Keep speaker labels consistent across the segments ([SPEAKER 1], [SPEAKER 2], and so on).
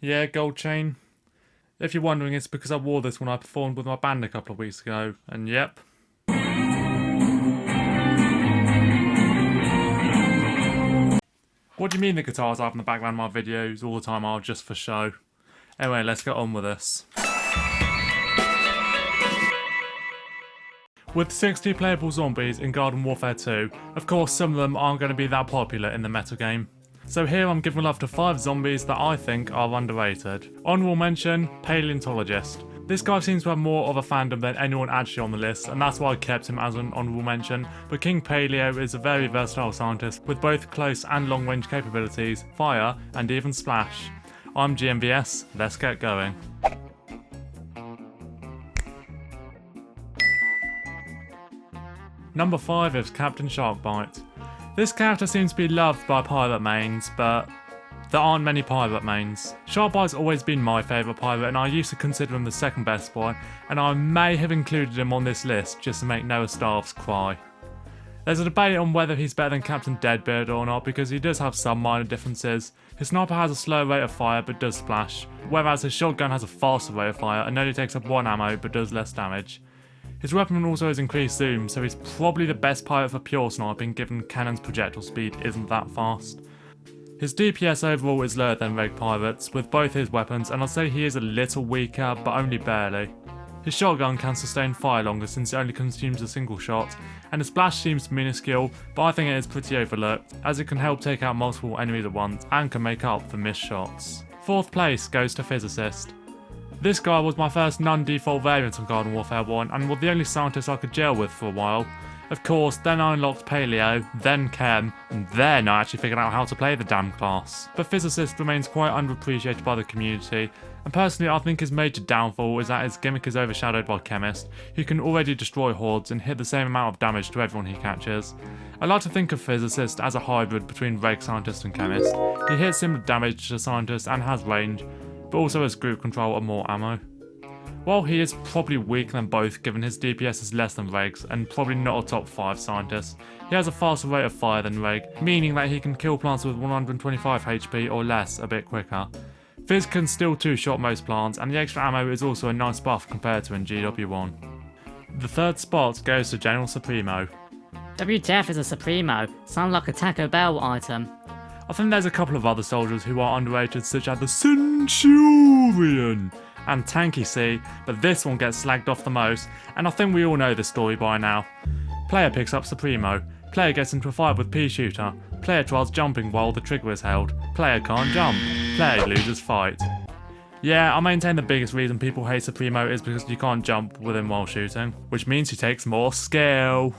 [SPEAKER 1] Yeah, gold chain. If you're wondering, it's because I wore this when I performed with my band a couple of weeks ago, and yep. What do you mean the guitars I have in the background of my videos all the time are just for show? Anyway, let's get on with this. With 60 playable zombies in Garden Warfare 2, of course some of them aren't going to be that popular in the metagame. So here I'm giving love to 5 zombies that I think are underrated. Honourable mention, Paleontologist. This guy seems to have more of a fandom than anyone actually on the list, and that's why I kept him as an honourable mention, but King Paleo is a very versatile scientist with both close and long range capabilities, fire, and even splash. I'm GMVS, let's get going. Number 5 is Captain Sharkbite. This character seems to be loved by pirate mains, but there aren't many pirate mains. Sharkbite's always been my favourite pirate, and I used to consider him the second best boy, and I may have included him on this list just to make Noah Starves cry. There's a debate on whether he's better than Captain Deadbeard or not, because he does have some minor differences. His sniper has a slow rate of fire but does splash, whereas his shotgun has a faster rate of fire and only takes up 1 ammo but does less damage. His weapon also has increased zoom, so he's probably the best pirate for pure sniping given cannon's projectile speed isn't that fast. His DPS overall is lower than Rogue Pirates with both his weapons, and I'd say he is a little weaker, but only barely. His shotgun can sustain fire longer since it only consumes a single shot, and his splash seems minuscule, but I think it is pretty overlooked, as it can help take out multiple enemies at once and can make up for missed shots. 4th place goes to Physicist. This guy was my first non-default variant on Garden Warfare 1 and was the only scientist I could gel with for a while. Of course, then I unlocked Paleo, then Chem, and then I actually figured out how to play the damn class. But Physicist remains quite underappreciated by the community, and personally I think his major downfall is that his gimmick is overshadowed by Chemist, who can already destroy hordes and hit the same amount of damage to everyone he catches. I like to think of Physicist as a hybrid between Rogue Scientist and Chemist. He hits similar damage to Scientist and has range, but also has group control and more ammo. While he is probably weaker than both given his DPS is less than Reg's and probably not a top 5 scientist, he has a faster rate of fire than Reg, meaning that he can kill plants with 125 HP or less a bit quicker. Fizz can still 2-shot most plants, and the extra ammo is also a nice buff compared to in GW1. The 3rd spot goes to General Supremo.
[SPEAKER 2] WTF is a Supremo? Sounds like a Taco Bell item.
[SPEAKER 1] I think there's a couple of other soldiers who are underrated, such as the Centurion and Tanky C, but this one gets slagged off the most, and I think we all know this story by now. Player picks up Supremo, player gets into a fight with Pea Shooter, player tries jumping while the trigger is held, player can't jump, player loses fight. Yeah, I maintain the biggest reason people hate Supremo is because you can't jump with him while shooting, which means he takes more skill.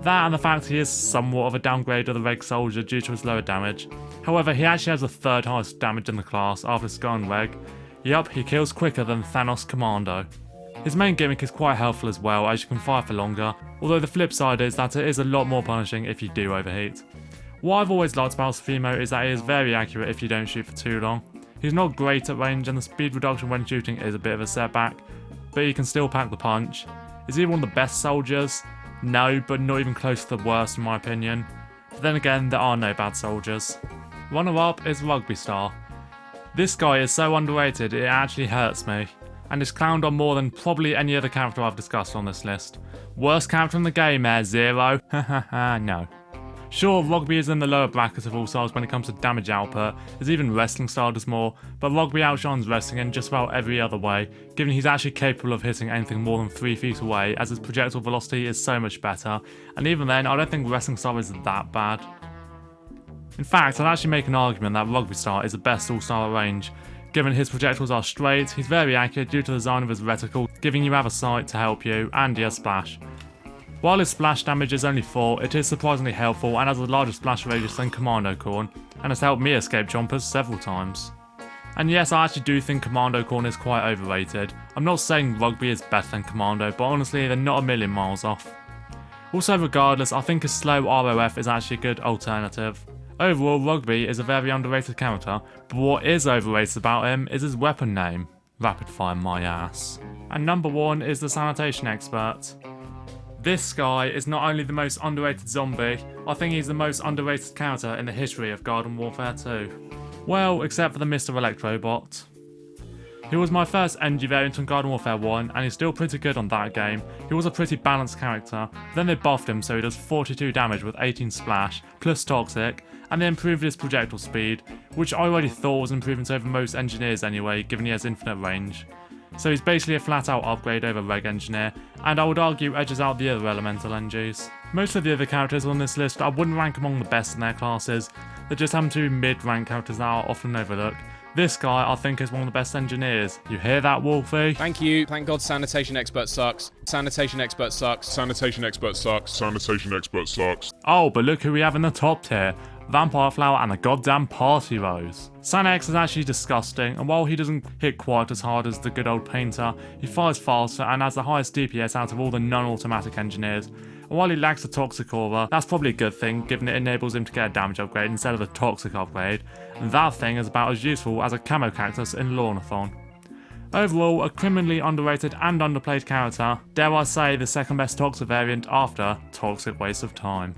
[SPEAKER 1] That and the fact he is somewhat of a downgrade of the Reg Soldier due to his lower damage. However, he actually has the 3rd highest damage in the class after Scar and Reg. Yup, he kills quicker than Thanos Commando. His main gimmick is quite helpful as well, as you can fire for longer, although the flip side is that it is a lot more punishing if you do overheat. What I've always liked about Supremo is that he is very accurate if you don't shoot for too long. He's not great at range and the speed reduction when shooting is a bit of a setback, but he can still pack the punch. Is he one of the best soldiers? No, but not even close to the worst in my opinion. But then again, there are no bad soldiers. Runner up is Rugby Star. This guy is so underrated it actually hurts me, and is clowned on more than probably any other character I've discussed on this list. Worst character in the game, Zero? Hahaha, no. Sure, Rugby is in the lower bracket of all styles when it comes to damage output, as even Wrestling Style does more, but Rugby outshines Wrestling in just about every other way, given he's actually capable of hitting anything more than 3 feet away, as his projectile velocity is so much better, and even then I don't think Wrestling Style is that bad. In fact, I'd actually make an argument that Rugby Star is the best all-star at range. Given his projectiles are straight, he's very accurate due to the design of his reticle, giving you other sight to help you, and he has splash. While his splash damage is only 4, it is surprisingly helpful and has a larger splash radius than Commando Corn, and has helped me escape chompers several times. And yes, I actually do think Commando Corn is quite overrated. I'm not saying Rugby is better than Commando, but honestly they're not a million miles off. Also regardless, I think his slow ROF is actually a good alternative. Overall, Rugby is a very underrated character, but what is overrated about him is his weapon name. Rapid fire my ass. And number 1 is the Sanitation Expert. This guy is not only the most underrated zombie, I think he's the most underrated character in the history of Garden Warfare 2. Well, except for the Mr. Electrobot. He was my first NG variant on Garden Warfare 1, and he's still pretty good on that game. He was a pretty balanced character. Then they buffed him so he does 42 damage with 18 splash, plus toxic, and they improved his projectile speed, which I already thought was improvements over most engineers anyway, given he has infinite range. So he's basically a flat out upgrade over Reg Engineer, and I would argue edges out the other elemental NGs. Most of the other characters on this list I wouldn't rank among the best in their classes, they just happen to be mid-rank characters that are often overlooked. This guy, I think, is one of the best engineers. You hear that, Wolfie?
[SPEAKER 3] Thank you. Thank God Sanitation Expert sucks. Sanitation Expert sucks. Sanitation Expert sucks.
[SPEAKER 4] Sanitation Expert sucks.
[SPEAKER 1] Oh, but look who we have in the top tier. Vampire Flower and the goddamn Party Rose. Sanex is actually disgusting, and while he doesn't hit quite as hard as the good old Painter, he fires faster and has the highest DPS out of all the non-automatic engineers. And while he lacks the Toxic Aura, that's probably a good thing, given it enables him to get a damage upgrade instead of the Toxic upgrade, and that thing is about as useful as a Camo Cactus in Lornathon. Overall, a criminally underrated and underplayed character, dare I say the second best Toxic variant after Toxic Waste of Time.